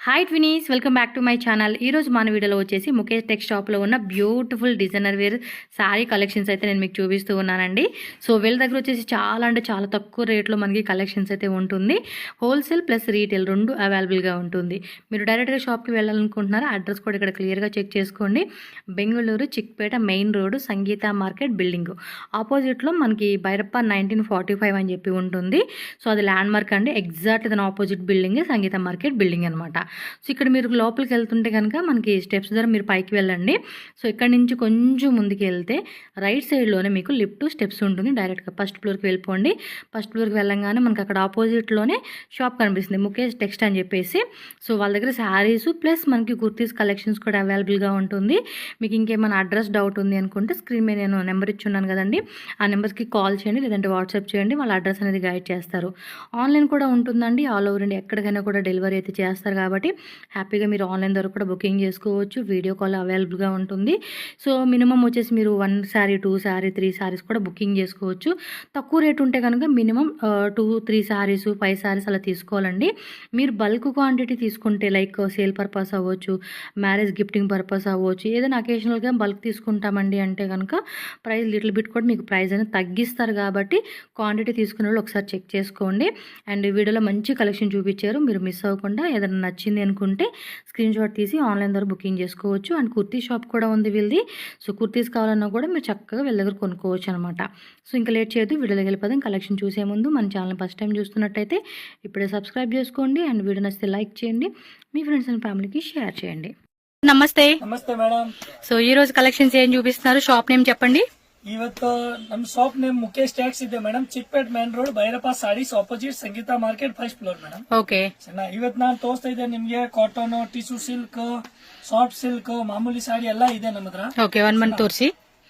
Hi twinnies, welcome back to my channel. ఈరోజు మన వీడియోలో వచ్చేసి ముఖేష్ టెక్ షాప్లో ఉన్న beautiful designer wear sari collections అయితే నేను మీకు చూపిస్తూ ఉన్నానండి. సో వీళ్ళ దగ్గర వచ్చేసి చాలా అంటే చాలా తక్కువ రేట్లో మనకి కలెక్షన్స్ అయితే ఉంటుంది. హోల్సేల్ ప్లస్ రీటైల్ రెండు అవైలబుల్గా ఉంటుంది. మీరు డైరెక్ట్గా షాప్కి వెళ్ళాలనుకుంటున్నారా? అడ్రస్ కూడా ఇక్కడ క్లియర్గా చెక్ చేసుకోండి. బెంగళూరు చిక్పేట మెయిన్ రోడ్డు సంగీత మార్కెట్ బిల్డింగ్ ఆపోజిట్లో మనకి బైరప్ప 1945 అని చెప్పి ఉంటుంది. సో అది ల్యాండ్ మార్క్ అండి. ఎగ్జాక్ట్ దాని ఆపోజిట్ బిల్డింగ్ సంగీత మార్కెట్ బిల్డింగ్ అనమాట. సో ఇక్కడ మీరు లోపలికి వెళ్తుంటే కనుక మనకి స్టెప్స్ ద్వారా మీరు పైకి వెళ్ళండి. సో ఇక్కడ నుంచి కొంచెం ముందుకు వెళ్తే రైట్ సైడ్లోనే మీకు లిఫ్ట్ స్టెప్స్ ఉంటుంది. డైరెక్ట్గా ఫస్ట్ ఫ్లోర్కి వెళ్ళిపోండి. ఫస్ట్ ఫ్లోర్కి వెళ్ళంగానే మనకి అక్కడ ఆపోజిట్లోనే షాప్ కనిపిస్తుంది, ముఖేష్ టెక్స్ట్ అని చెప్పేసి. సో వాళ్ళ దగ్గర శారీస్ ప్లస్ మనకి కుర్తీస్ కలెక్షన్స్ కూడా అవైలబుల్గా ఉంటుంది. మీకు ఇంకేమైనా అడ్రస్ డౌట్ ఉంది అనుకుంటే స్క్రీన్ మీద నేను నెంబర్ ఇచ్చున్నాను కదండి, ఆ నెంబర్కి కాల్ చేయండి, లేదంటే వాట్సాప్ చేయండి. వాళ్ళ అడ్రస్ అనేది గైడ్ చేస్తారు. ఆన్లైన్ కూడా ఉంటుందండి. ఆల్ ఓవర్ ఇండియా ఎక్కడికైనా కూడా డెలివరీ అయితే చేస్తారు కాబట్టి హ్యాపీగా మీరు ఆన్లైన్ ద్వారా కూడా బుకింగ్ చేసుకోవచ్చు. వీడియో కాల్ అవైలబుల్గా ఉంటుంది. సో మినిమం వచ్చేసి మీరు 1 శారీ 2 శారీ 3 శారీస్ కూడా బుకింగ్ చేసుకోవచ్చు. తక్కువ రేట్ ఉంటే కనుక మినిమం 2-3 శారీస్ 5 శారీస్ అలా తీసుకోవాలండి. మీరు బల్క్ క్వాంటిటీ తీసుకుంటే లైక్ సేల్ పర్పస్ అవ్వచ్చు, మ్యారేజ్ గిఫ్టింగ్ పర్పస్ అవ్వచ్చు, ఏదైనా అకేషనల్గా బల్క్ తీసుకుంటామండి అంటే కనుక ప్రైస్ లిటిల్ బిట్ కూడా మీకు ప్రైస్ అనేది తగ్గిస్తారు. కాబట్టి క్వాంటిటీ తీసుకునే వాళ్ళు ఒకసారి చెక్ చేసుకోండి. అండ్ వీడియోలో మంచి కలెక్షన్ చూపించారు. మీరు మిస్ అవ్వకుండా ఏదైనా నచ్చింది అనుకుంటే స్క్రీన్ షాట్ తీసి ఆన్లైన్ ద్వారా బుకింగ్ చేసుకోవచ్చు. అండ్ కుర్తీ షాప్ కూడా ఉంది వీళ్ళది. సో కుర్తీస్ కావాలన్నా కూడా మీరు చక్కగా వీళ్ళ దగ్గర కొనుక్కోవచ్చు అనమాట. సో ఇంకా లేట్ చేయొద్దు, వీడియోలోకి వెళ్ళిపోదాం. కలెక్షన్ చూసే ముందు మన ఛానల్ ఫస్ట్ టైం చూస్తున్నట్టయితే ఇప్పుడే సబ్స్క్రైబ్ చేసుకోండి. అండ్ వీడియో నచ్చితే లైక్ చేయండి, మీ ఫ్రెండ్స్ అండ్ ఫ్యామిలీకి షేర్ చేయండి. నమస్తే. నమస్తే మేడం. సో ఈ రోజు కలెక్షన్స్ ఏం చూపిస్తున్నారు? షాప్ నేమ్ చెప్పండి. ಇವತ್ತು ನಮ್ಮ ಶಾಪ್ ನೇಮ್ ಮುಖೇಶ್ ಟ್ಯಾಕ್ಸ್ ಇದೆ madam. Chickpet main road Bhairappa saris opposite Sangeetha market first floor madam. Okay. ಇವತ್ತು ನಾನು ತೋರಿಸ್ತಾ ಇದ್ದೆ ನಿಮ್ಗೆ cotton, tissue silk, soft silk, ಮಾಮೂಲಿ ಸಾಡಿ ಎಲ್ಲ ಇದೆ ನಮ್ಮ ಹತ್ರ. ಓಕೆ, ಒಂದ್ ತೋರಿಸಿ.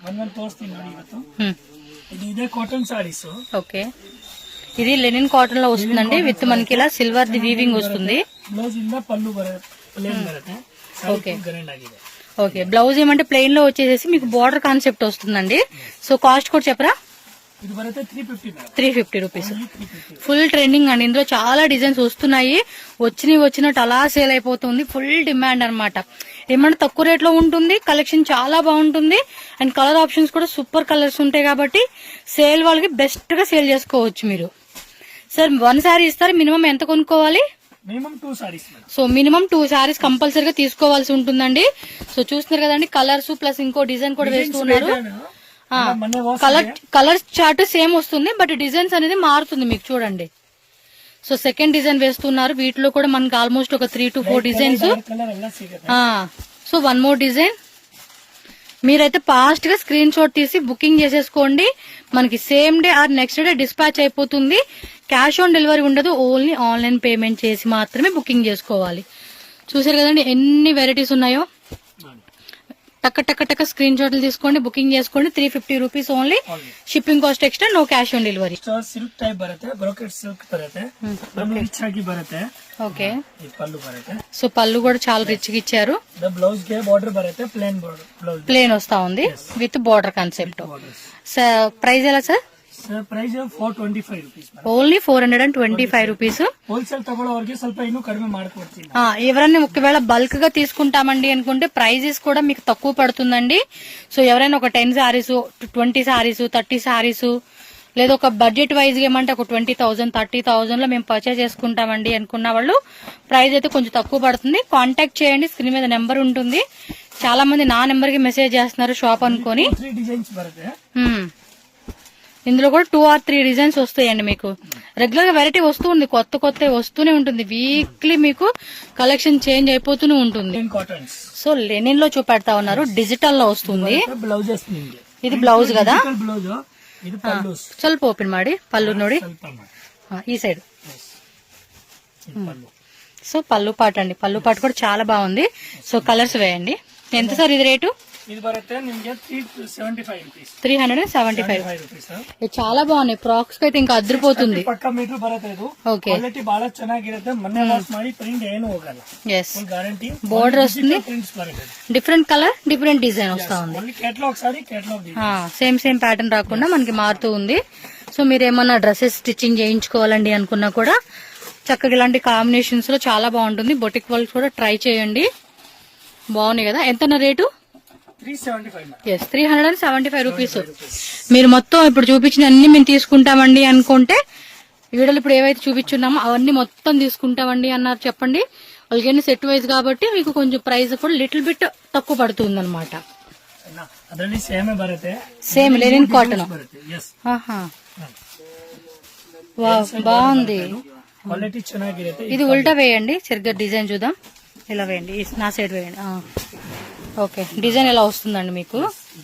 ಒಂದ್ ತೋರಿಸ್ತೀನಿ ನೋಡಿ. ಇವತ್ತು ఇది ఇదే కాటన్ సారీస్. ఓకే, ఇది లెనిన్ కాటన్ లో వస్తుందండి. విత్ మనకి ఇలా సిల్వర్ ది వీవింగ్ వస్తుంది. బ్లౌజ్ ఇంద పళ్ళు ప్లేన్ బರುತ್ತೆ. ఓకే, గ్రాండ్ ఆಗಿದೆ. ఓకే, బ్లౌజ్ ఏమంటే ప్లెయిన్ లో వచ్చేసి మీకు బార్డర్ కాన్సెప్ట్ వస్తుందండి. సో కాస్ట్ కూడా చెప్పరా? ఇది బರುತ್ತೆ 350 రూపీస్. ఫుల్ ట్రెండింగ్ అండి. ఇందులో చాలా డిజైన్స్ వస్తున్నాయి. వచ్చినట్టు అలా సేల్ అయిపోతుంది. ఫుల్ డిమాండ్ అనమాట. ఏమంటే తక్కువ రేట్ లో ఉంటుంది. కలెక్షన్ చాలా బాగుంటుంది. అండ్ కలర్ ఆప్షన్స్ కూడా సూపర్ కలర్స్ ఉంటాయి కాబట్టి సేల్ వాళ్ళకి బెస్ట్ గా సేల్ చేసుకోవచ్చు మీరు. సార్ 1 శారీ ఇస్తారు, మినిమం ఎంత కొనుక్కోవాలి? Minimum 2 saris. So minimum 2 saris కంపల్సరీగా తీసుకోవాల్సి ఉంటుందండి. సో చూస్తున్నారు కదండి, కలర్స్ ప్లస్ ఇంకో డిజైన్ కూడా వేస్తున్నారు. కలర్ చార్ట్ సేమ్ వస్తుంది, బట్ డిజైన్స్ అనేది మారుతుంది మీకు. చూడండి, సో సెకండ్ డిజైన్ వేస్తున్నారు. వీటిలో కూడా మనకి ఆల్మోస్ట్ ఒక 3 to 4 designs. So 1 more design. మీరైతే ఫాస్ట్ గా స్క్రీన్ షాట్ తీసి బుకింగ్ చేసేసుకోండి. మనకి same day or next day dispatch అయిపోతుంది. క్యాష్ ఆన్ డెలివరీ ఉండదు. ఓన్లీ ఆన్లైన్ పేమెంట్ చేసి మాత్రమే బుకింగ్ చేసుకోవాలి. చూసారు కదండి ఎన్ని వెరైటీస్ ఉన్నాయో. టక్క టక్క టక్క స్క్రీన్ షాట్లు తీసుకోండి, బుకింగ్ చేసుకోండి. 350 rupees only. Shipping cost extra, no cash on delivery. Silk type ಬರುತ್ತೆ, ಬ್ರೋಕೆಟ್ ಸಿಲ್ಕ್ ಬರುತ್ತೆ, ರಿಚ್ ಆಗಿ ಬರುತ್ತೆ. ఓకే, పళ్ళు బರುತ್ತೆ. సో పళ్ళు కూడా చాలా రిచ్ గా ఇచ్చారు. బ్లౌజ్ కే బార్డర్ బರುತ್ತೆ, ప్లేన్ బ్లౌజ్ ప్లేన్ వస్తా ఉంది విత్ బార్డర్ కాన్సెప్ట్. ప్రైస్ ఎలా sir? Price 425 rupees. Only 425 rupees. Wholesale ತಗೊಳ್ಳೋರಿಗೆ ಸ್ವಲ್ಪ ಇನ್ನೂ ಕಡಿಮೆ ಮಾಡ್ಕೊಡ್ತೀನಿ. ఎవరైనా ఒకవేళ బల్క్ గా తీసుకుంటామండి అనుకుంటే ప్రైజెస్ కూడా మీకు తక్కువ పడుతుందండి. సో ఎవరైనా ఒక 10 శారీస్, 20 శారీస్, 30 శారీస్, లేదా ఒక బడ్జెట్ వైజ్ ఏమంటే ఒక 20,000, 30,000 లో మేము పర్చేజ్ చేసుకుంటామండి అనుకున్న వాళ్ళు ప్రైస్ అయితే కొంచెం తక్కువ పడుతుంది. కాంటాక్ట్ చేయండి, స్క్రీన్ మీద నెంబర్ ఉంటుంది. చాలా మంది నా నెంబర్ కి మెసేజ్ చేస్తున్నారు షాప్ అనుకొని. ఇందులో కూడా 2 or 3 డిజైన్స్ వస్తాయండి. మీకు రెగ్యులర్ గా వెరైటీ వస్తుంది, కొత్త వస్తూనే ఉంటుంది. వీక్లీ మీకు కలెక్షన్ చేంజ్ అయిపోతూనే ఉంటుంది. సో లెనిన్ లో చూపెడతా ఉన్నారు, డిజిటల్ లో వస్తుంది. ఇది బ్లౌజ్ కదా. ಸ್ವಲ್ಪ ಓಪನ್ ಮಾಡಿ ಪಲ್ಲು ನೋಡಿ, ఈ సైడ్. సో పల్లు పాట అండి, పల్లు పాట కూడా చాలా బాగుంది. సో కలర్స్ వేయండి. ఎంత సార్ ఇది రేటు? ఇది బರುತ್ತೆ నిಮಗೆ 375 రూపీస్. 375 రూపీస్. ఇది చాలా బాగున్నాయి. ఫ్రాక్స్ అయితే ఇంకా అదిరిపోతుంది. పక్క మీటర్ బರುತ್ತೆ. ಇದು క్వాలిటీ ಬಹಳ ಚೆನ್ನಾಗಿರುತ್ತೆ. ಮೊನ್ನೆ ವಾಶ್ ಮಾಡಿ ಪ್ರಿಂಟ್ ಏನು ಹೋಗಲ್ಲ. yes, guarantee. బోర్డర్ వస్తుంది, డిఫరెంట్ కలర్, డిఫరెంట్ డిజైన్ వస్తా ఉంది. Catalogue sorry, catalogue same pattern రాకుండా మనకి మారుతూ ఉంది. సో మీరు ఏమన్నా డ్రెస్సెస్ స్టిచ్చింగ్ చేయించుకోవాలండి అనుకున్నా కూడా చక్కగా ఇలాంటి కాంబినేషన్స్ లో చాలా బాగుంటుంది. బొటిక్ వాళ్ళు కూడా ట్రై చేయండి. బాగున్నాయి కదా. ఎంత రేటు? 375 yes, 375 rupees. మీరు మొత్తం ఇప్పుడు చూపించిన అన్ని మేము తీసుకుంటామండి అనుకుంటే, వీడియోలు ఇప్పుడు ఏవైతే చూపించున్నామో అవన్నీ మొత్తం తీసుకుంటామండి అన్నారు చెప్పండి. వాళ్ళకి సెట్ వైజ్ కాబట్టి మీకు కొంచెం ప్రైస్ కూడా లిటిల్ బిట్ తక్కువ పడుతుంది అనమాట. ಅದರಲ್ಲಿ ಸೇಮೇ ಬರುತ್ತೆ, సేమ్ లెనిన్ కాటన్. ಬರುತ್ತೆ. ಎಸ್, బాగుంది. ಕ್ವಾಲಿಟಿ ಚೆನ್ನಾಗಿರುತ್ತೆ. ఇది ఉల్టా వేయండి, సరిగ్గా డిజైన్ చూద్దాం. ఇలా వేయండి, నా సైడ్ వేయండి. ఓకే, డిజైన్ ఎలా వస్తుందండి మీకు?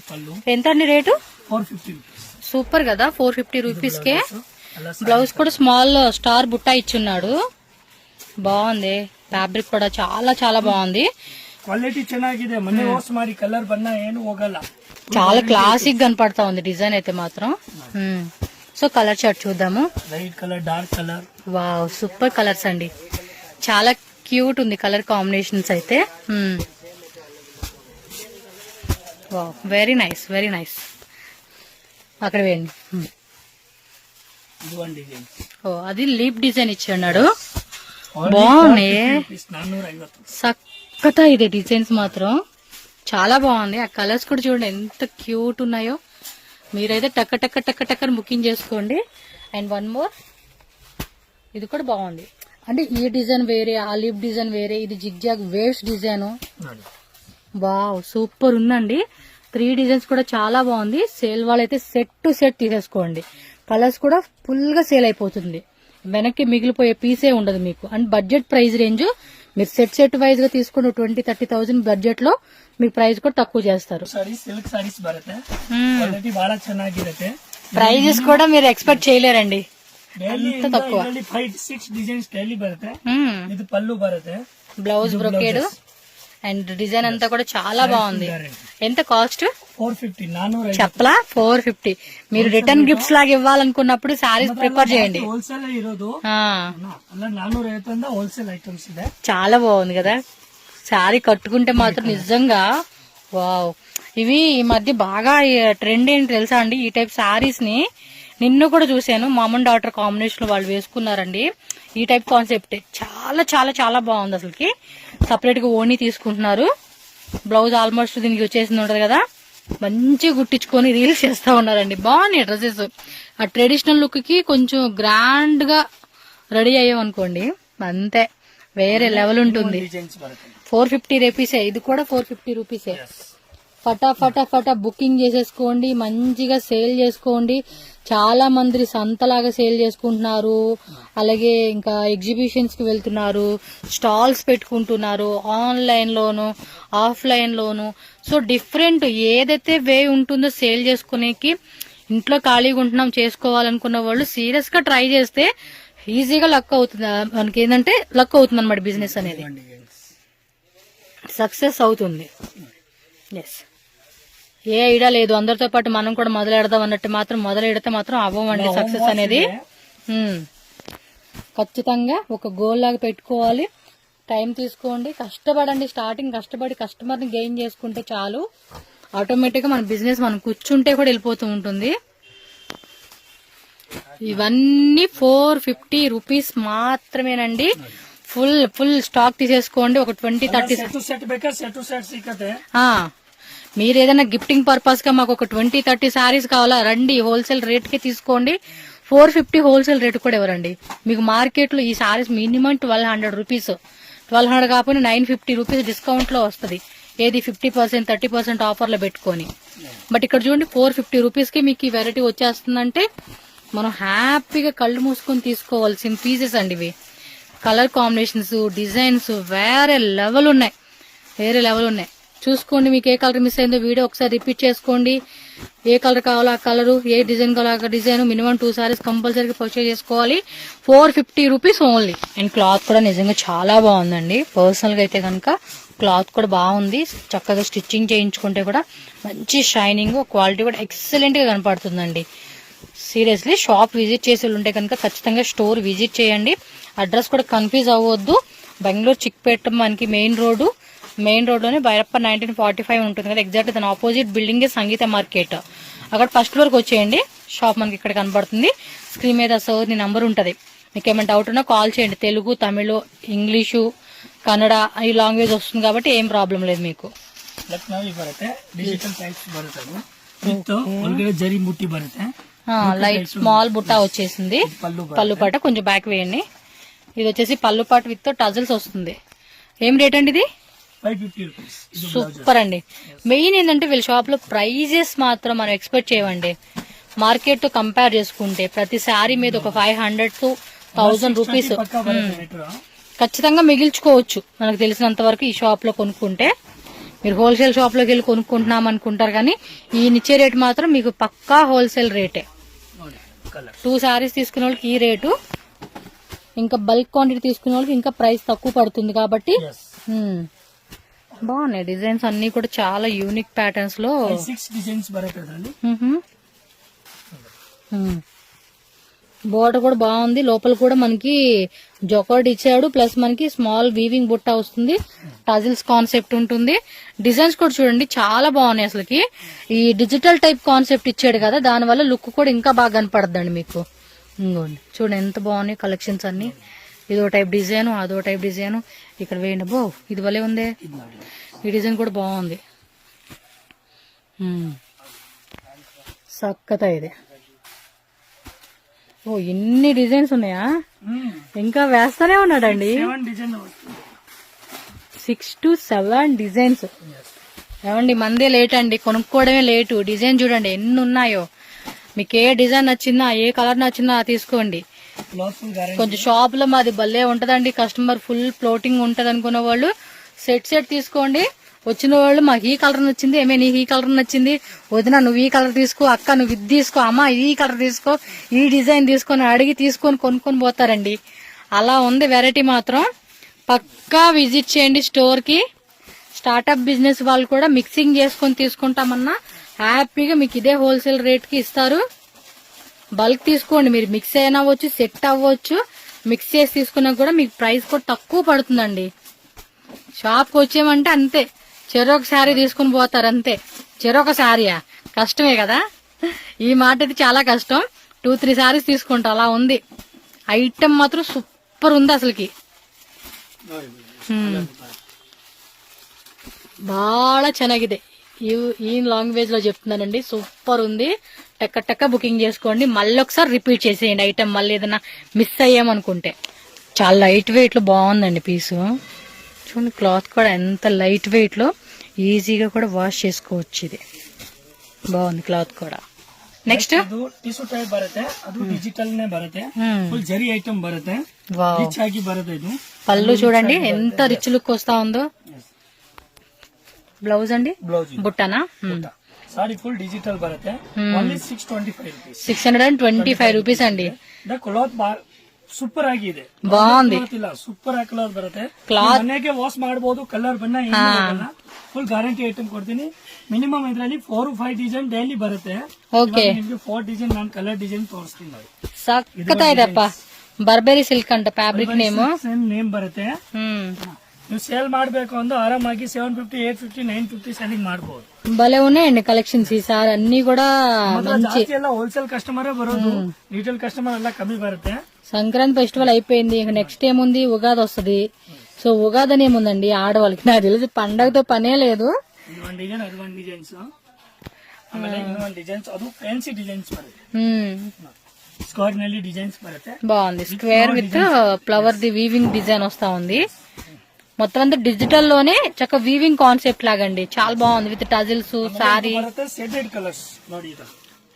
పళ్ళు ఎంత అండి రేటు? 450 rupees. సూపర్ కదా, 450 రూపీస్ కే. బ్లౌజ్ కూడా స్మాల్ స్టార్ బుట్ట ఇచ్చున్నాడు. బాగుంది. ఫ్యాబ్రిక్ కూడా చాలా చాలా బాగుంది. ಕ್ವಾಲಿಟಿ ಚೆನ್ನಾಗಿದೆ. ಮನೆ ವಾಶ್ ಮಾಡಿ ಕಲರ್ ಬಣ್ಣ ಏನು ಹೋಗಲ್ಲ. చాలా క్లాసిక్ కనపడతా ఉంది డిజైన్ అయితే మాత్రం. సో కలర్ చార్ట్ చూద్దాము. Light colour, dark colour. Wow, super colours అండి. చాలా క్యూట్ ఉంది కలర్ కాంబినేషన్స్ అయితే. Wow, very nice, very nice. అక్కడ వేయండి. ಇದು ಒಂದು ಡಿಸೈನ್. ఓ, అది లీప్ డిజైన్ ఇచ్చాడు. బాగున్నాయి. 450. సక్కతా ఇది డిజైన్స్ మాత్రం చాలా బాగుంది. ఆ కలర్స్ కూడా చూడండి ఎంత క్యూట్ ఉన్నాయో. మీరైతే టక్క టక్క టక్క టక్క బుకింగ్ చేసుకోండి. అండ్ వన్ మోర్, ఇది కూడా బాగుంది. అంటే ఈ డిజైన్ వేరే, ఆ లీప్ డిజైన్ వేరే, ఇది zigzag waves design. Wow, super ఉందండి. 3 డిజైన్స్ కూడా చాలా బాగుంది. సేల్ వాళ్ళైతే సెట్ టు సెట్ తీసేసుకోండి. కలర్స్ కూడా ఫుల్ గా సేల్ అయిపోతుంది. వెనక్కి మిగిలిపోయే పీసే ఉండదు మీకు. అండ్ బడ్జెట్ ప్రైస్ రేంజ్ మీరు సెట్ వైజ్ గా తీసుకుని 20-30,000 బడ్జెట్ లో మీకు ప్రైస్ కూడా తక్కువ చేస్తారు. సిల్క్ సారీస్ బರುತ್ತೆ. క్వాలిటీ బಹಳ ಚೆನ್ನಾಗಿರುತ್ತೆ. ప్రైజెస్ కూడా మీరు ఎక్స్పెక్ట్ చేయలేరండి, ಡೈಲಿ అంత తక్కువ. 5-6 డిజైన్స్ డైలీ బರುತ್ತೆ. ఇది పళ్ళు బರುತ್ತೆ, బ్లౌజ్ బ్రొకేడ్ అండ్ డిజైన్ అంతా కూడా చాలా బాగుంది. ఎంత కాస్ట్? 450. 450 చెప్పలా 450. మీరు రిటర్న్ గిఫ్ట్స్ లాగా ఇవ్వాలనుకున్నప్పుడు సారీస్ ప్రిఫర్ చేయండి. ಹೋಲ್ಸೇಲ್ ಇರೋದು ఆ, ಅಲ್ಲ. 450 ಹೋಲ್ಸೇಲ್ ಐಟಮ್ಸ್ ಇದೆ. చాలా బాగుంది కదా. శారీ కట్టుకుంటే మాత్రం నిజంగా వావ్. ఇవి ఈ మధ్య బాగా ట్రెండ్ ఏంటి తెలుసా అండి, ఈ టైప్ శారీస్ ని. నిన్ను కూడా చూశాను, మామ్ అండ్ డాటర్ కాంబినేషన్ లో వాళ్ళు వేసుకున్నారండి. ఈ టైప్ కాన్సెప్ట్ చాలా చాలా చాలా బాగుంది. అసలుకి సపరేట్ గా ఓణీ తీసుకుంటున్నారు. బ్లౌజ్ ఆల్మోస్ట్ దీనికి వచ్చేసింది ఉంటది కదా, మంచిగా గుట్టించుకొని రీల్స్ చేస్తా ఉన్నారండి. బాగున్నాయి డ్రెస్సెస్. ఆ ట్రెడిషనల్ లుక్ కి కొంచెం గ్రాండ్ గా రెడీ అయ్యామనుకోండి, అంతే వేరే లెవెల్ ఉంటుంది. డిజైన్స్ బರುತ್ತೆ. 450 రూపీసే. ఇది కూడా 450 రూపీసే. ఫటా బుకింగ్ చేసేసుకోండి, మంచిగా సేల్ చేసుకోండి. చాలా మంది సంతలాగా సేల్ చేసుకుంటున్నారు. అలాగే ఇంకా ఎగ్జిబిషన్స్ కి వెళ్తున్నారు, స్టాల్స్ పెట్టుకుంటున్నారు, ఆన్లైన్ లోను ఆఫ్లైన్ లోను. సో డిఫరెంట్ ఏదైతే వే ఉంటుందో సేల్ చేసుకునేకి, ఇంట్లో ఖాళీగా ఉంటున్నాం చేసుకోవాలనుకున్న వాళ్ళు సీరియస్ గా ట్రై చేస్తే ఈజీగా లక్ అవుతుంది. మనకి ఏంటంటే లక్ అవుతుంది అనమాట, బిజినెస్ అనేది సక్సెస్ అవుతుంది. ఎస్, ఏ ఐడియా లేదు, అందరితో పాటు మనం కూడా మొదలెడదాం అన్నట్టు మాత్రం మొదలెడితే మాత్రం అవ్వమండి సక్సెస్ అనేది. ఖచ్చితంగా ఒక గోల్ లాగా పెట్టుకోవాలి, టైం తీసుకోండి, కష్టపడండి. స్టార్టింగ్ కష్టపడి కస్టమర్ని గెయిన్ చేసుకుంటే చాలు, ఆటోమేటిక్ గా మన బిజినెస్ మనం కూర్చుంటే కూడా వెళ్ళిపోతూ ఉంటుంది. ఇవన్నీ 450 రూపీస్ మాత్రమేనండి. ఫుల్ స్టాక్ తీసేసుకోండి. ఒక 20-30 ಸೆಟ್ ಬೇಕಾದ್ರೆ ಸೆಟ್ ಸೆಟ್ ಸಿಕ್ಕತ್ತೆ. మీరు ఏదైనా గిఫ్టింగ్ పర్పస్ గా మాకు ఒక 20-30 సారీస్ కావాలా, రండి, హోల్సేల్ రేట్ కి తీసుకోండి. 450 హోల్సేల్ రేట్ కూడా ఇవ్వరండి మీకు. మార్కెట్ లో ఈ సారీస్ మినిమం 1200 రూపీస్, 1200 కాకపోతే 950 రూపీస్ డిస్కౌంట్ లో వస్తుంది. ఏది 50%, 30% ఆఫర్ లో పెట్టుకొని. బట్ ఇక్కడ చూడండి 450 రూపీస్ కి మీకు ఈ వెరైటీ వచ్చేస్తుందంటే మనం హ్యాపీగా కళ్ళు మూసుకొని తీసుకోవాల్సిన పీసెస్ అండి ఇవి. కలర్ కాంబినేషన్స్, డిజైన్స్ వేరే లెవెల్ ఉన్నాయి, వేరే లెవెల్ ఉన్నాయి. చూసుకోండి, మీకు ఏ కలర్ మిస్ అయిందో వీడియో ఒకసారి రిపీట్ చేసుకోండి. ఏ కలర్ కావాలో ఆ కలరు, ఏ డిజైన్ కావాలో ఆ డిజైన్. మినిమం 2 సారీస్ కంపల్సరీగా పర్చేజ్ చేసుకోవాలి. 450 రూపీస్ ఓన్లీ. అండ్ క్లాత్ కూడా నిజంగా చాలా బాగుందండి. పర్సనల్ గా అయితే కనుక క్లాత్ కూడా బాగుంది. చక్కగా స్టిచ్చింగ్ చేయించుకుంటే కూడా మంచి షైనింగ్, క్వాలిటీ కూడా ఎక్సలెంట్ గా కనపడుతుందండి. సీరియస్లీ షాప్ విజిట్ చేసి ఉంటే కనుక ఖచ్చితంగా స్టోర్ విజిట్ చేయండి. అడ్రస్ కూడా కన్ఫ్యూజ్ అవ్వద్దు. బెంగళూరు చిక్పేట మనకి మెయిన్ రోడ్లోనే బైరప్ప 1945 ఉంటుంది కదా, ఎగ్జాక్ట్ దాని ఆపోజిట్ బిల్డింగ్ సంగీత మార్కెట్. అక్కడ ఫస్ట్ ఫ్లోర్కి వచ్చేయండి. షాప్ మనకి ఇక్కడ కనబడుతుంది. స్క్రీన్ మీద సార్ నీ నంబర్ ఉంటుంది, మీకు ఏమైనా డౌట్ ఉన్నా కాల్ చేయండి. తెలుగు, తమిళ్, ఇంగ్లీషు, ಕನ್ನಡ ಈ లాంగ్వేజ్ వస్తుంది కాబట్టి ఏం ಪ್ರಾಬ್ಲಮ್ లేదు మీకు. ಲಕ್ನೋವಿ ಬರುತ್ತೆ, ಡಿಜಿಟಲ್ ಟೈಪ್ಸ್ ಬರುತ್ತೆ, ಅದು ವಿತ್ ಒಳಗಡೆ ಜರಿ ಮುಟ್ಟಿ ಬರುತ್ತೆ. లైట్ స్మాల్ బుట్టా వచ్చేసింది. పళ్ళు పాట కొంచెం బ్యాక్ వేయండి. ఇది వచ్చేసి పళ్ళు పాట విత్ టజల్స్ వస్తుంది. ఏం రేట్ అండి ఇది? 550 రూపీస్. సూపర్ అండి. మెయిన్ ఏంటంటే వీళ్ళ షాప్ లో ప్రైజెస్ మాత్రం మనం ఎక్స్పెక్ట్ చేయమండి. మార్కెట్ తో కంపేర్ చేసుకుంటే ప్రతి శారీ మీద ఒక 500 to 1000 రూపీస్ ఖచ్చితంగా మిగిల్చుకోవచ్చు. మనకు తెలిసినంత వరకు ఈ షాప్ లో కొనుక్కుంటే. మీరు హోల్సేల్ షాప్ లోకి వెళ్ళి కొనుక్కుంటున్నాం అనుకుంటారు, కానీ ఈ నిచ్చే రేట్ మాత్రం మీకు పక్కా హోల్సేల్ రేటే. 2 శారీస్ తీసుకునే వాళ్ళకి ఈ రేటు, ఇంకా బల్క్ క్వాంటిటీ తీసుకునే వాళ్ళకి ఇంకా ప్రైస్ తక్కువ పడుతుంది కాబట్టి. బాగున్నాయి డిజైన్స్ అన్ని కూడా చాలా యూనిక్ ప్యాటర్న్స్ లో. 6 డిజైన్స్ బರುತ್ತೆ. బోర్డర్ కూడా బాగుంది. లోపల కూడా మనకి జొకార్డ్ ఇచ్చాడు, ప్లస్ మనకి స్మాల్ వీవింగ్ బుట్ట వస్తుంది, టజిల్స్ కాన్సెప్ట్ ఉంటుంది. డిజైన్స్ కూడా చూడండి చాలా బాగున్నాయి. అసలుకి ఈ డిజిటల్ టైప్ కాన్సెప్ట్ ఇచ్చాడు కదా, దాని వల్ల లుక్ కూడా ఇంకా బాగా కనపడద్దండి మీకు. ఇంకోండి చూడండి ఎంత బాగున్నాయి కలెక్షన్స్ అన్ని. ఇదో టైప్ డిజైన్, అదో టైప్ డిజైన్. ఇక్కడ వేయండి. బో ఇది భలే ఉంది. ఈ డిజైన్ కూడా బాగుంది. సక్కత ఇది. ఓ ఎన్ని డిజైన్స్ ఉన్నాయా? ఇంకా వేస్తానే ఉన్నాడండి. 6 to 7 డిజైన్స్. ఏమండి మందే లేట్ అండి, కొనుక్కోవడమే లేటు. డిజైన్ చూడండి ఎన్ని ఉన్నాయో. మీకు ఏ డిజైన్ నచ్చిందా, ఏ కలర్ నచ్చిందా తీసుకోండి. కొంచెం షాప్ లో మాది భలే ఉంటదండి, కస్టమర్ ఫుల్ ఫ్లోటింగ్ ఉంటది అనుకున్న వాళ్ళు సెట్ తీసుకోండి. వచ్చిన వాళ్ళు మాకు ఈ కలర్ నచ్చింది, ఏమే నీకు ఈ కలర్ నచ్చింది, వదిన నువ్వు ఈ కలర్ తీసుకో, అక్క నువ్వు ఇది తీసుకో, అమ్మ ఈ కలర్ తీసుకో, ఈ డిజైన్ తీసుకొని అడిగి తీసుకొని కొనుక్కొని పోతారండి. అలా ఉంది వెరైటీ మాత్రం. పక్కా విజిట్ చేయండి స్టోర్ కి. స్టార్ట్అప్ బిజినెస్ వాళ్ళు కూడా మిక్సింగ్ చేసుకొని తీసుకుంటామన్నా హ్యాపీగా మీకు ఇదే హోల్సేల్ రేట్ కి ఇస్తారు. బల్క్ తీసుకోండి, మీరు మిక్స్ అయినా అవ్వచ్చు, సెట్ అవ్వచ్చు. మిక్స్ చేసి తీసుకున్నా కూడా మీకు ప్రైస్ కూడా తక్కువ పడుతుందండి. షాప్కి వచ్చేమంటే అంతే, చెరొక శారీ తీసుకుని పోతారు అంతే. చెరొక శారీయా? కష్టమే కదా. ఈ మాట అయితే చాలా కష్టం. 2-3 శారీస్ తీసుకుంటా అలా ఉంది. ఐటమ్ మాత్రం సూపర్ ఉంది అసలుకి. బాగా ಚೆನ್ನಾಗಿದೆ. ఈ లాంగ్వేజ్ లో చెప్తున్నానండి, సూపర్ ఉంది. టక్క బుకింగ్ చేసుకోండి. మళ్ళీ ఒకసారి రిపీట్ చేసేయండి ఐటమ్, మళ్ళీ ఏదైనా మిస్ అయ్యామనుకుంటే. చాలా లైట్ వెయిట్ లో బాగుందండి పీసు. చూడండి క్లాత్ కూడా ఎంత లైట్ వెయిట్ లో, ఈజీగా కూడా వాష్ చేసుకోవచ్చు. ఇది బాగుంది క్లాత్ కూడా. నెక్స్ట్ ಟಿಶ್ಯೂ ಟೈಪ್ ಬರುತ್ತೆ, ಅದು ಡಿಜಿಟಲ್ ನೇ ಬರುತ್ತೆ, ಫುಲ್ ಜರಿ ಐಟಮ್ ಬರುತ್ತೆ, ರಿಚ್ ಆಗಿ ಬರುತ್ತೆ. ಇದು పళ్ళు చూడండి ఎంత రిచ్ లుక్ వస్తా ఉందో. బ్లౌజ్ అండి, ಬ್ಲೌಸ್ బుట్టనా? ಸಾರಿ ಫುಲ್ ಡಿಜಿಟಲ್ ಬರುತ್ತೆ. Only 625 rupees. 625 రూపీస్ అండి. ಕ್ಲಾತ್ ಸೂಪರ್ ಆಗಿದೆ, బాగుంది. ಸೂಪರ್ ಆಗಿ ಕಲರ್ ಬರುತ್ತೆ. ಕ್ಲಾತ್ ಮನೆಗೆ ವಾಶ್ ಮಾಡಬಹುದು, ಕಲರ್ ಬಣ್ಣ ಏನಿಲ್ಲ. ಫುಲ್ ಗ್ಯಾರಂಟಿ ಐಟಮ್ ಕೊಡ್ತೀನಿ. ಮಿನಿಮಮ್ ಇದರಲ್ಲಿ 4 to 5 ಡಿಸೈನ್ ಡೈಲಿ ಬರುತ್ತೆ. ಓಕೆ, ನಿಮ್ಗೆ 4 ಡಿಸೈನ್ ನಾನು ಕಲರ್ ಡಿಸೈನ್ ತೋರಿಸ್ತೀನಿ ನೋಡಿ. ಸಕ್ಕತ್ತ ಇದೆಪ್ಪ. ಬರ್ಬೆರಿ ಸಿಲ್ಕ್ ಅಂತ ಫ್ಯಾಬ್ರಿಕ್ ನೇಮ್ ಬರುತ್ತೆ. ನೀವು ಸೇಲ್ ಮಾಡಬೇಕು ಅಂದ್ರೆ ಆರಾಮಾಗಿ 750, 850, 950 ಸೆಲ್ಲಿಂಗ್ ಮಾಡಬಹುದು. భలే ఉన్నాయండి కలెక్షన్స్ ఈసారి అన్ని కూడా మంచి. ಜಾಸ್ತಿ ಎಲ್ಲ ಹೋಲ್ಸೇಲ್ ಕಸ್ಟಮರೇ ಬರೋದು, ರಿಟೇಲ್ ಕಸ್ಟಮರ್ ಎಲ್ಲ ಕಮ್ಮಿ ಬರುತ್ತೆ. సంక్రాంతి ఫెస్టివల్ అయిపోయింది, ఇంకా నెక్స్ట్ ఏముంది, ఉగాది వస్తుంది. సో ఉగాది అని ఏముందండి ఆడవాళ్ళకి, నాకు తెలిసి పండగతో పనే లేదు. ఇది వన్ డిజైన్, అది వన్ డిజైన్స్, ಆಮೇಲೆ ಇನ್ನೊಂದು ಡಿಸೈನ್ಸ್, ಅದು ಫ್ಯಾನ್ಸಿ ಡಿಸೈನ್ಸ್ ಬರುತ್ತೆ. ಸ್ಕ್ವೇರ್ ನಲ್ಲಿ ಡಿಸೈನ್ಸ್ ಬರುತ್ತೆ. బాగుంది. Square with flower the weaving design వస్తా ఉంది. మొత్తం అంతా డిజిటల్ లోనే చక్క వీవింగ్ కాన్సెప్ట్ లాగండి, చాలా బాగుంది. With tassels sari shaded colours ನೋಡಿ.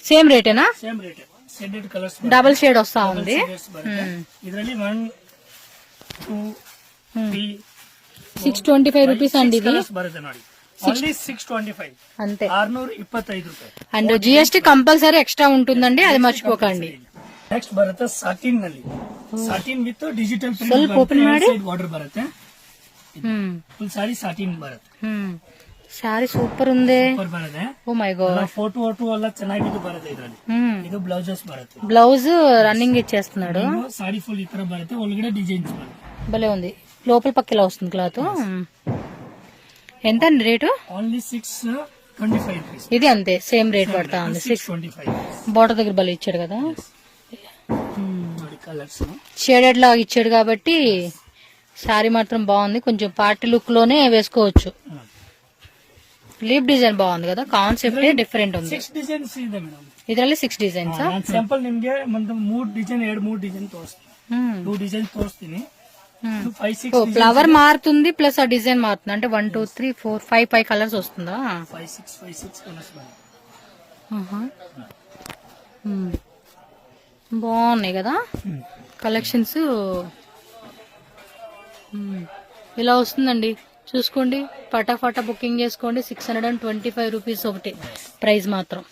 సేమ్ రేటేనా? Same rate, shaded colours double shade వస్తా ఉంది. ಇದರಲ್ಲಿ 1, 2, 3, 625 రూపీస్ అండి ఇది. ಬರುತ್ತೆ ನೋಡಿ. ఓన్లీ 625 అంతే, 625 రూపాయలు. అండ్ జిఎస్టీ కంపల్సరీ ఎక్స్ట్రా ఉంటుందండి, అది మర్చిపోకండి. ನೆಕ್ಸ್ಟ್ ಬರುತ್ತೆ ಸಾಟಿನ್ ನಲ್ಲಿ, ಸಾಟಿನ್ ವಿತ್ ಡಿಜಿಟಲ್ ಸ್ವಲ್ಪ ಓಪನ್ ಮಾಡಿ ಬಾರ್ಡರ್ ಬರುತ್ತೆ. ಫುಲ್ ಸಾರಿ ಸಾಟಿನ್ ಬರುತ್ತೆ. ಸಾರಿ ಸೂಪರ್ ఉంది. ಸೂಪರ್ ಬರುತ್ತೆ. ಓ ಮೈ ಗಾಡ್, ಫೋಟೋ ಎಲ್ಲ ಚೆನ್ನಾಗಿದ್ದು ಬರುತ್ತೆ ಇದರಲ್ಲಿ. ಇದು ಬ್ಲೌಸಸ್ ಬರುತ್ತೆ. బ్లౌజ్ రన్నింగ్ ఇచ్చేస్తున్నాడు. సారీ ఫుల్ ఈ ತರ ಬರುತ್ತೆ, ಒಳಗಡೆ ಡಿಸೈన్స్ ಬರುತ್ತೆ. భలే ఉంది. లోపల పక్కలా వస్తుంది క్లాత్. ఎంత అండి రేటు? Only 625 rupees. ఇది అంతే సేమ్ రేట్ పడతా ఉంది. 625. బోర్డర్ దగ్గర భలే ఇచ్చాడు కదా. కలర్స్. షేడెడ్ లాగా ఇచ్చాడు కాబట్టి శారీ మాత్రం బాగుంది, కొంచెం పార్టీ లుక్ లోనే వేసుకోవచ్చు. లీప్ డిజైన్ బాగుంది కదా, ಕಾನ್ಸೆಪ್ಟ್ ಡಿಫರೆಂಟ್ ఉంది. 6 ಡಿಸೈನ್ಸ್ ಇದೆ ಮೇಡಮ್ ಇದರಲ್ಲಿ 6 ಡಿಸೈನ್ಸ್. ನಾನು ಸ್ಯಾಂಪಲ್ ನಿಮಗೆ ಒಂದು 3 ಡಿಸೈನ್ 2-3 ಡಿಸೈನ್ ತೋರಿಸ್ತೀನಿ. 2 ಡಿಸೈನ್ ತೋರಿಸ್ತೀನಿ. 5-6 ఫ్లవర్ మారుతుంది ప్లస్ ఆ డిజైన్ మారుతుంది అంటే 1 2 3 4 5 కలర్స్ వస్తుందా? 5-6 కలర్స్ బాగున్నాయి కదా కలెక్షన్స్. ఇలా వస్తుందండి చూసుకోండి, ఫటాఫటా బుకింగ్ చేసుకోండి. 625 రూపీస్ ఒకటి ప్రైస్ మాత్రం.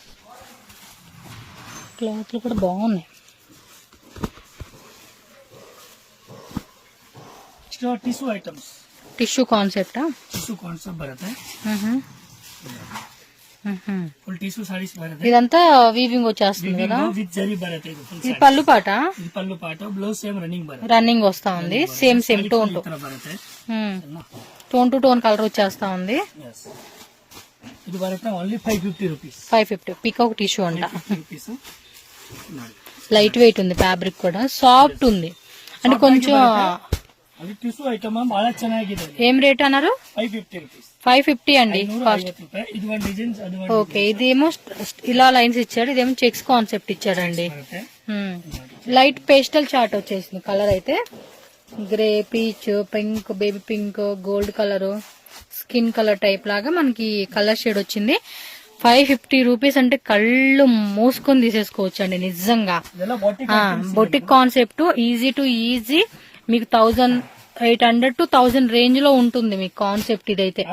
క్లాత్లు కూడా బాగున్నాయి. ಟಿಶ್ಯೂ ಐಟಮ್ಸ್, ಟಿಶ್ಯೂ ಕಾನ್ಸೆಪ್ಟಾ? ಟಿಶ್ಯೂ ಕಾನ್ಸೆಪ್ಟ್ ಬರುತ್ತೆ. ಫುಲ್ ಟಿಶ್ಯೂ ಸಾರೀಸ್ ಬರುತ್ತೆ. ఇదంతా వీవింగ్ వచ్చేస్తుంది కదా, విత్ జరీ బರುತ್ತೆ. ఇది పళ్ళు పాట, ఇది పళ్ళు పాట. బ్లౌజ్ సేమ్ రన్నింగ్ బರುತ್ತೆ, రన్నింగ్ వస్తా ఉంది. సేమ్ టోన్ టు ಬರುತ್ತೆ. టోన్ టు టోన్ కలర్ వచ్చేస్తా ఉంది. ఇది బರುತ್ತೆ ఓన్లీ 550 రూపీస్. 550 పీకాక్ టిష్యూ అంట. 550 రూపీస్. లైట్ వెయిట్ ఉంది, ఫ్యాబ్రిక్ కూడా సాఫ్ట్ ఉంది అంటే కొంచెం. అది టిష్యూ ఐటమ్ బಹಳ ಚೆನ್ನಾಗಿದೆ. ఏం రేట్ అన్నారు? 550 రూపీస్. 550 అండి కాస్ట్. ఇది వన్ డిజైన్స్, అది వన్. ఓకే, ఇదేమో ఇలా లైన్స్ ఇచ్చాడు, ఇదేమో చెక్స్ కాన్సెప్ట్ ఇచ్చాడండి. లైట్ పేస్టల్ చార్ట్ వచ్చేసింది. కలర్ అయితే grey, peach, pink, baby pink, gold colour, skin colour type లాగా మనకి కలర్ షేడ్ వచ్చింది. 550 రూపీస్ అంటే కళ్ళు మూసుకొని తీసేసుకోవచ్చు అండి నిజంగా. Boutique concept, easy to easy. మీకు 1800 to 1000 రేంజ్ లో ఉంటుంది మీకు కాన్సెప్ట్ ఇదైతే.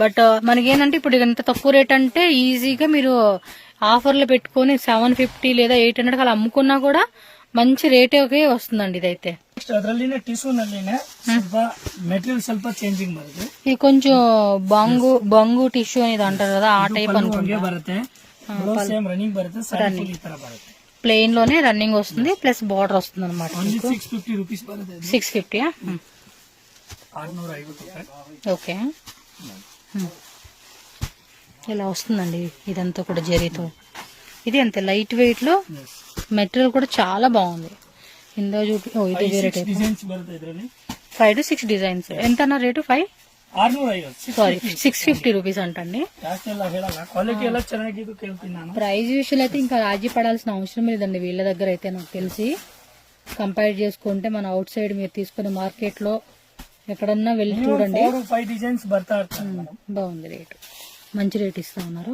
బట్ మనకేంటంటే ఇప్పుడు ఎంత తక్కువ రేట్ అంటే ఈజీగా మీరు ఆఫర్లు పెట్టుకుని 750 లేదా 800 అలా అమ్ముకున్నా కూడా మంచి రేట్ వస్తుందండి ఇదైతే. ಅದರಲ್ಲಿನೇ ಟಿಶ್ಯೂನಲ್ಲಿನೇ ಸ್ವಲ್ಪ ಮೆಟೀರಿಯಲ್ ಸ್ವಲ್ಪ ಚೇಂಜಿಂಗ್ ಬರುತ್ತೆ. ఇది కొంచెం బంగు టిష్యూ అనేది అంటారు కదా, ఆ టైప్ అనుకుంటా. ಬರುತ್ತೆ ಬ್ಲೌಸ್ ಸೇಮ್ ರನ್ನಿಂಗ್ ಬರುತ್ತೆ, ಸಾರಿ ಫುಲ್ ಈ ತರ ಬರುತ್ತೆ. ప్లెయిన్ లోనే రన్నింగ్ వస్తుంది, ప్లస్ బార్డర్ వస్తుంది అనమాట. 650 రూపీస్ బರುತ್ತೆ. 650 650 రూపాయలు. ఓకే, ఇలా వస్తుందండి ఇదంతా కూడా జరీతో. ఇది అంతే లైట్ వెయిట్ లో, మెటీరియల్ కూడా చాలా బాగుంది. ఇందా చూపి ఇది వేరే టైప్. 5 to 6 designs. ఎంత అన్న రేటు? 650 రూపీస్ అంటండి. క్వాలిటీ ಎಲ್ಲ ಚೆನ್ನಾಗಿದ್ದು ಕೇಳ್ತೀನಿ. ప్రైస్ విషయంలో అయితే ఇంకా రాజీ పడాల్సిన అవసరం లేదండి వీళ్ళ దగ్గర అయితే. నాకు తెలిసి కంపేర్ చేసుకుంటే మన అవుట్ సైడ్ మీరు తీసుకునే మార్కెట్ లో ఎక్కడన్నా వెళ్ళి చూడండి. 4-5 డిజైన్స్ బాగుంది రేటు, మంచి రేట్ ఇస్తా ఉన్నారు.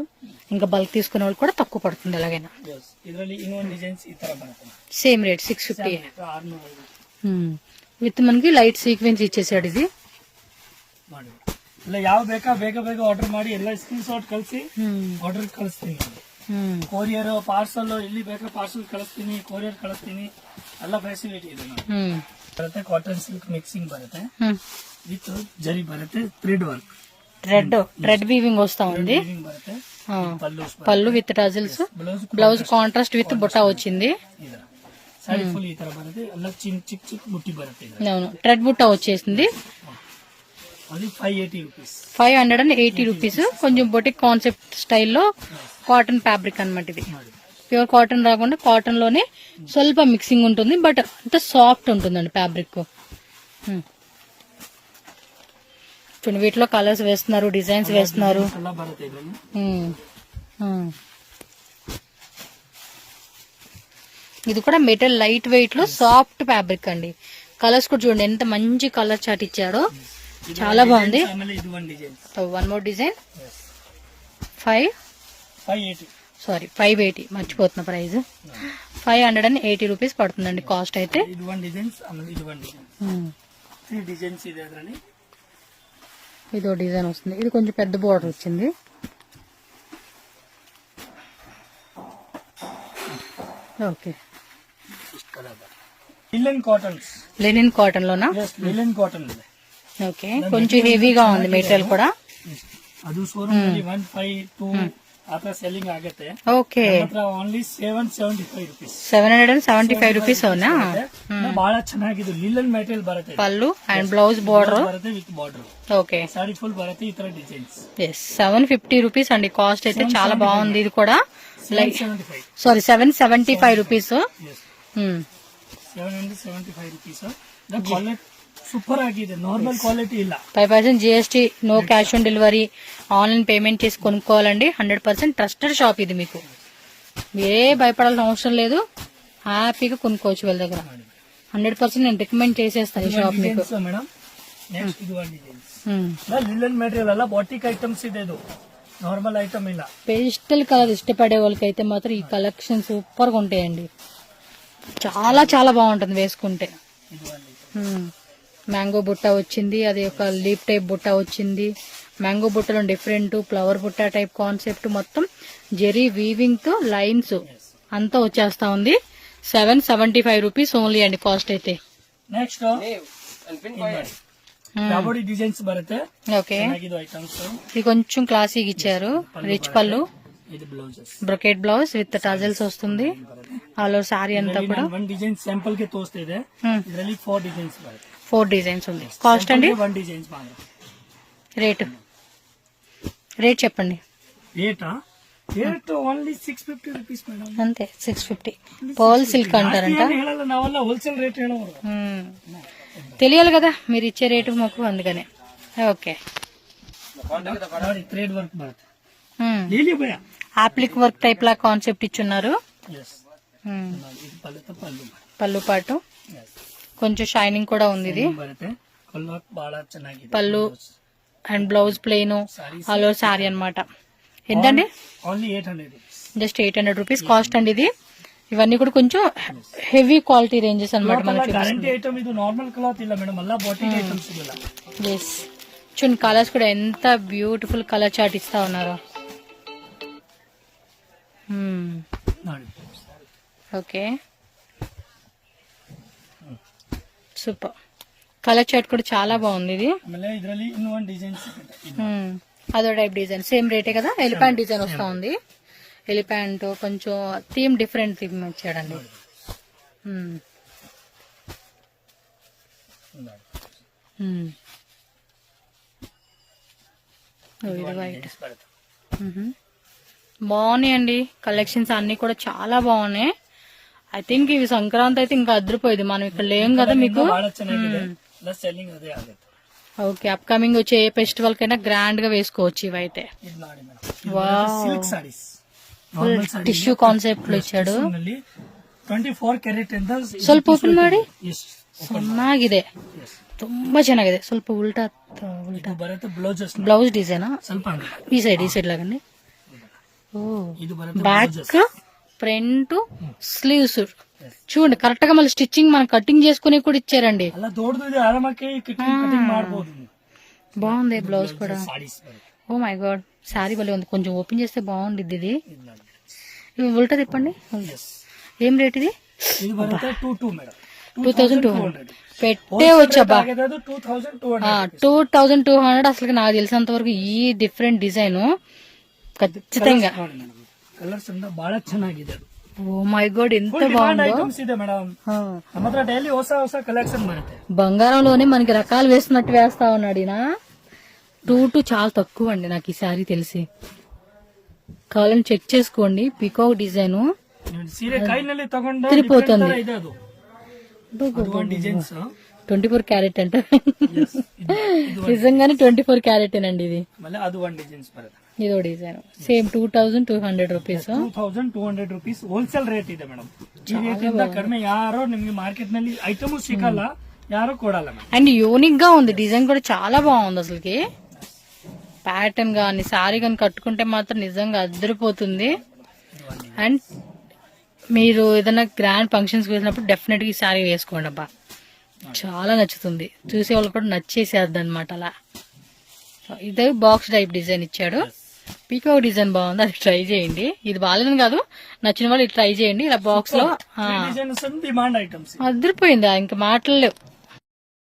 ఇంకా బల్క్ తీసుకునే వాళ్ళు కూడా తక్కువ పడుతుంది ఎలాగైనా. సేమ్ రేట్ 650 విత్ మనకి లైట్ సీక్వెన్స్ ఇచ్చేసాడు. ఇది ಯಾವ ಬೇಕಾ ಬೇಗ ಬೇಗ ಆರ್ಡರ್ ಮಾಡಿ ಎಲ್ಲ ಸ್ಕ್ರೀನ್ ಶಾಟ್ ಕಳಿಸಿ ಆರ್ಡರ್ ಕಳಿಸ್ತೀನಿ. ಕೊರಿಯರ್, ಪಾರ್ಸಲ್, ಇಲ್ಲಿ ಬೇಕಾ ಪಾರ್ಸಲ್ ಕಳಿಸ್ತೀನಿ, ಕೊರಿಯರ್ ಕಳಿಸ್ತೀನಿ, ಎಲ್ಲ ಫೆಸಿಲಿಟಿ ಇದೆ. ಬರುತ್ತೆ ಕಾಟನ್ ಸಿಲ್ಕ್ ಮಿಕ್ಸಿಂಗ್ ಬರುತ್ತೆ, ವಿತ್ ಜರಿ ಬರುತ್ತೆ, ಥ್ರೆಡ್ ವರ್ಕ್, థ్రెడ్ వీవింగ్ వస్తా ఉంది. పళ్ళు with tassels, blouse contrast with బుట్ట వచ్చింది. సారీ ఫుల్ ఈ ತರ ಬರುತ್ತೆ, ಎಲ್ಲ ಚಿಕ್ಕ ಚಿಕ್ಕ ಬುಟ್ಟಿ ಬರುತ್ತೆ. అవును, థ్రెడ్ బుట్ట వచ్చేసింది. అది 580 రూపీస్. 580 రూపీస్. కొంచెం బొటిక్ కాన్సెప్ట్ స్టైల్లో కాటన్ ఫ్యాబ్రిక్ అన్నమాట. ఇది ప్యూర్ కాటన్ రాకుండా కాటన్ లోనే స్వల్ప మిక్సింగ్ ఉంటుంది, బట్ అంత సాఫ్ట్ ఉంటుందండి ఫ్యాబ్రిక్. చూడండి వీటిలో కలర్స్ వేస్తున్నారు, డిజైన్స్ వేస్తున్నారు. ఇది కూడా మెటల్ లైట్ వెయిట్ లో సాఫ్ట్ ఫ్యాబ్రిక్ అండి. కలర్స్ కూడా చూడండి ఎంత మంచి కలర్ చాట్ ఇచ్చాడో, చాలా బాగుంది. వన్ మోర్ డిజైన్ 580 మర్చిపోతున్న ప్రైస్. 580 రూపీస్ పడుతుందండి కాస్ట్ అయితే. ఇదో డిజైన్ వస్తుంది, ఇది కొంచెం పెద్ద బోర్డర్ వచ్చింది. ఓకే, లెనిన్ కాటన్ లోనా? ఓకే, కొంచెం హెవీగా ఉంది మెటీరియల్ కూడా. ಅದು ಶೋರೂಮ್ ಅಲ್ಲಿ 152 आता सेलिंग ಆಗತ್ತೆ ಓಕೆ ಮಾತ್ರ ಓನ್ಲಿ 775 ರೂಪೀಸ್ 775 ರೂಪೀಸ್ ಅವನಾ ಬಹಳ ಚೆನ್ನಾಗಿದೆ ಲಿಲನ್ ಮೆಟೀರಿಯಲ್ ಬರುತ್ತೆ ಪಲ್ಲು ಅಂಡ್ ಬ್ಲೌಸ್ ಬಾರ್ಡರ್ ಬರುತ್ತೆ with border okay sari full బರುತ್ತೆ ఈ ತರ డిజైన్స్ ఎస్ 750 రూపీస్ అండి కాస్ట్ అయితే చాలా బాగుంది ఇది కూడా like 775 sorry 775 rupees 775 rupees the quality super ఆಗಿದೆ నార్మల్ క్వాలిటీ ಇಲ್ಲ 5% GST no cash on delivery online payment చేసి కొనుక్కోవాలండి 100% ట్రస్టెడ్ షాప్ ఇది మీకు మీరే భయపడాల్సిన అవసరం లేదు హ్యాపీగా కొనుక్కోవచ్చు వీళ్ళ దగ్గర 100% నేను రికమెండ్ చేసేస్తాను ఈ షాప్ మీకు మేడం నెక్స్ట్ ఇది వన్ డిజైన్స్ లిలన్ మెటీరియల్ అలా బాటిక్ ఐటమ్స్ ಇದೆ ಇದು నార్మల్ ఐటమ్ ಇಲ್ಲ పేస్టల్ కలర్ ఇష్టపడే వాళ్ళకైతే మాత్రం ఈ కలెక్షన్ సూపర్ గా ఉంటాయండి చాలా చాలా బాగుంటుంది వేసుకుంటే మ్యాంగో బుట్ట వచ్చింది అది ఒక లీప్ టైప్ బుట్ట వచ్చింది మ్యాంగో బుట్టలో డిఫరెంట్ ఫ్లవర్ బుట్ట టైప్ కాన్సెప్ట్ మొత్తం జెరీ వీవింగ్ తో లైన్స్ అంతా వచ్చేస్తా ఉంది 775 రూపీస్ ఓన్లీ అండి కాస్ట్ అయితే నెక్స్ట్ రాబోడి డిజైన్స్ బರುತ್ತೆ ఓకే ఇది ఐటమ్స్ ఇది కొంచెం క్లాసీగా ఇచ్చారు రిచ్ పళ్ళు ఇది blouses brocade blouse with tassels వస్తుంది ఆల్ ఓవర్ సారీ అంతా కూడా వన్ డిజైన్ శాంపుల్ ಗೆ ತೋರಿಸ್ತಾ ಇದೆ ಇದರಲ್ಲಿ 4 ಡಿಸೈನ್ಸ್ ಬರುತ್ತೆ 4 డిజైన్స్ ఉంది కాస్ట్ అండి 1 డిజైన్స్ మాత్రం రేట్ చెప్పండి రేట్ ఓన్లీ 650 రూపీస్ మేడం అంతే 650 పర్ల్ సిల్క్ అంటారంట ಹೇಳಲ್ಲ ನಾವೆಲ್ಲ ಹೋಲ್ಸೇಲ್ ರೇಟ್ ಹೇಳೋರು తెలియాలి కదా మీరు ఇచ్చే రేటు మాకు అందుకనే ఓకే ನೋಡಿ ಥ್ರೆಡ್ ವರ್ಕ್ ಬರುತ್ತೆ లీలి భయ ఆప్లిక్ వర్క్ టైప్ లా కాన్సెప్ట్ ఇచ్చున్నారు yes ఇది పళ్ళు పళ్ళు పాటు కొంచెం షైనింగ్ కూడా ఉంది ఇది ಬರುತ್ತೆ పళ్ళు బహಳ ಚೆನ್ನಾಗಿದೆ పళ్ళు and blouse plain all over sorry అన్నమాట ఎంతండి only 800 rupees just 800 rupees cost అండి ఇది ఇవన్నీ కూడా కొంచెం హెవీ క్వాలిటీ రేంజెస్ అన్నమాట మనకి గ్యారంటీ ఐటమ్ ఇది నార్మల్ క్లాత్ ಇಲ್ಲ మేడం అలా బాటిక్ ఐటమ్స్ ಇಲ್ಲ ఎస్ చూడండి కలర్స్ కూడా ఎంత బ్యూటిఫుల్ కలర్ చార్ట్ ఇస్తా ఉన్నారు ఓకే సూపర్ కలర్ చార్ట్ కూడా చాలా బాగుంది ఇది ఆಮೇಲೆ ಇದರಲ್ಲಿ ಇನ್ನೂ ಒಂದು ಡಿಸೈನ್ಸ್ అదో టైప్ డిజైన్ సేమ్ రేటే కదా ఎలిఫెంట్ డిజైన్ వస్తా ఉంది ఎలిఫెంట్ కొంచెం థీమ్ డిఫరెంట్ థీమ్ ఇచ్చాడండి ఇది వైట్ బాగున్నాయండి కలెక్షన్స్ అన్ని కూడా చాలా బాగున్నాయి ఐ థింక్ ఇవి సంక్రాంతి అయితే ఇంకా అదిరిపోయింది మనం ఇక్కడ లేం కదా మీకు ಸೆಲ್ಲಿಂಗ್ ಅದೇ ಆಗುತ್ತೆ ఓకే అప్కమింగ్ వచ్చే ఏ ఫెస్టివల్ కైనా గ్రాండ్ గా వేసుకోవచ్చు ఇవైతే ಇದು ನೋಡಿ madam silk saris tissue concept లో ಇಚ್ಚಾಡು 24 ಕ್ಯಾರೆಟ್ ಇಂದ ಸ್ವಲ್ಪ ಓಪನ್ ಮಾಡಿ ಚೆನ್ನಾಗಿದೆ ತುಂಬಾ ಚೆನ್ನಾಗಿದೆ ಸ್ವಲ್ಪ ಉಲ್ಟಾ ಬರುತ್ತೆ ಬ್ಲೌಸಸ್ ಬ್ಲೌಸ್ ಡಿಸೈನ್ ಸ್ವಲ್ಪ ಈ ಸೈಡ್ లాగండి ఓ ಇದು ಬರುತ್ತೆ బ్యాక్ ఫ్రంట్ స్లీవ్స్ చూడండి కరెక్ట్ గా మళ్ళీ స్టిచ్చింగ్ మనం కటింగ్ చేసుకుని కూడా ఇచ్చారండి ಅಲ್ಲ ದೊಡ್ಡದು ಆರಾಮಕ್ಕೆ ಕಟಿಂಗ್ ಮಾಡಬಹುದು బాగుంది బ్లౌజ్ కూడా saris oh my god sari భలే ఉంది కొంచెం ఓపెన్ చేస్తే బాగుండిద్ది ఇది ఇవి ఉల్టా తిప్పండి ఏం రేట్ ఇది ಇದು ಬರುತ್ತೆ 22 ಮೇಡಂ 2200 పెట్టే వచ్చబ్బా 2200 అసలు నాకు తెలిసినంత వరకు ఈ డిఫరెంట్ డిజైన్ ఖచ్చితంగా ಕಲರ್ಸ್ ಅಂದ ಬಹಳ ಚೆನ್ನಾಗಿದೆ ఓ మై గాడ్ ఎంత బాగుందో ಐಟಮ್ಸ್ ಇದೆ ಮೇಡಂ ನಮ್ಮ ಹತ್ರ ಡೈಲಿ ಹೊಸ ಹೊಸ ಕಲೆಕ್ಷನ್ ಬರುತ್ತೆ బంగారంలోనే మనకి రకాలు వేస్తున్నట్టు వేస్తా ఉన్నాడు ఈయన 22 చాలా తక్కువ అండి నాకు ఈ శారీ తెలిసి కావాలని చెక్ చేసుకోండి పికాక్ డిజైన్ ಸೀರೆ ಕೈನಲ್ಲಿ ತಗೊಂಡು తిరిపోతుంది ಇದೆ ಅದು ಡಿಸೈನ್ಸ್ 24 క్యారెట్ అంట నిజంగానే 24 క్యారెట్ అండి ఇది ಆಮೇಲೆ ಅದು ಒಂದು ಡಿಸೈನ್ಸ್ ಬರುತ್ತೆ ఇదో design same 2200 rupees 2200 rupees wholesale rate ಇದೆ ಮೇಡಮ್ ಈ ರೇಟ್ ಇಂದ ಕಡಿಮೆ ಯಾರು ನಿಮ್ಗೆ ಮಾರ್ಕೆಟ್ ನಲ್ಲಿ ಐಟಮ್ ಸಿಗಲ್ಲ ಯಾರು ಕೊಡಲ್ಲ ಮೇಡಮ್ అండ్ యూనిక్ గా ఉంది డిజైన్ కూడా చాలా బాగుంది అసలుకి ప్యాటర్న్ గాని సారీ గాని కట్టుకుంటే మాత్రం నిజంగా అద్దరిపోతుంది అండ్ మీరు ఏదైనా గ్రాండ్ ఫంక్షన్స్ వేసినప్పుడు డెఫినెట్ గా ఈ సారీ వేసుకోండి అబ్బా చాలా నచ్చుతుంది చూసే వాళ్ళు కూడా నచ్చేసేద్ది అనమాట అలా ఇదే బాక్స్ టైప్ డిజైన్ ఇచ్చాడు పీకో డిజైన్ బాగుంది అది ట్రై చేయండి ఇది బాగాలేదని కాదు నచ్చిన వాళ్ళు ట్రై చేయండి ఇలా బాక్స్ లో డిజైన్స్ డిమాండ్ ఐటమ్స్ అదిరిపోయిందా ఇంకా మాటలు లేవు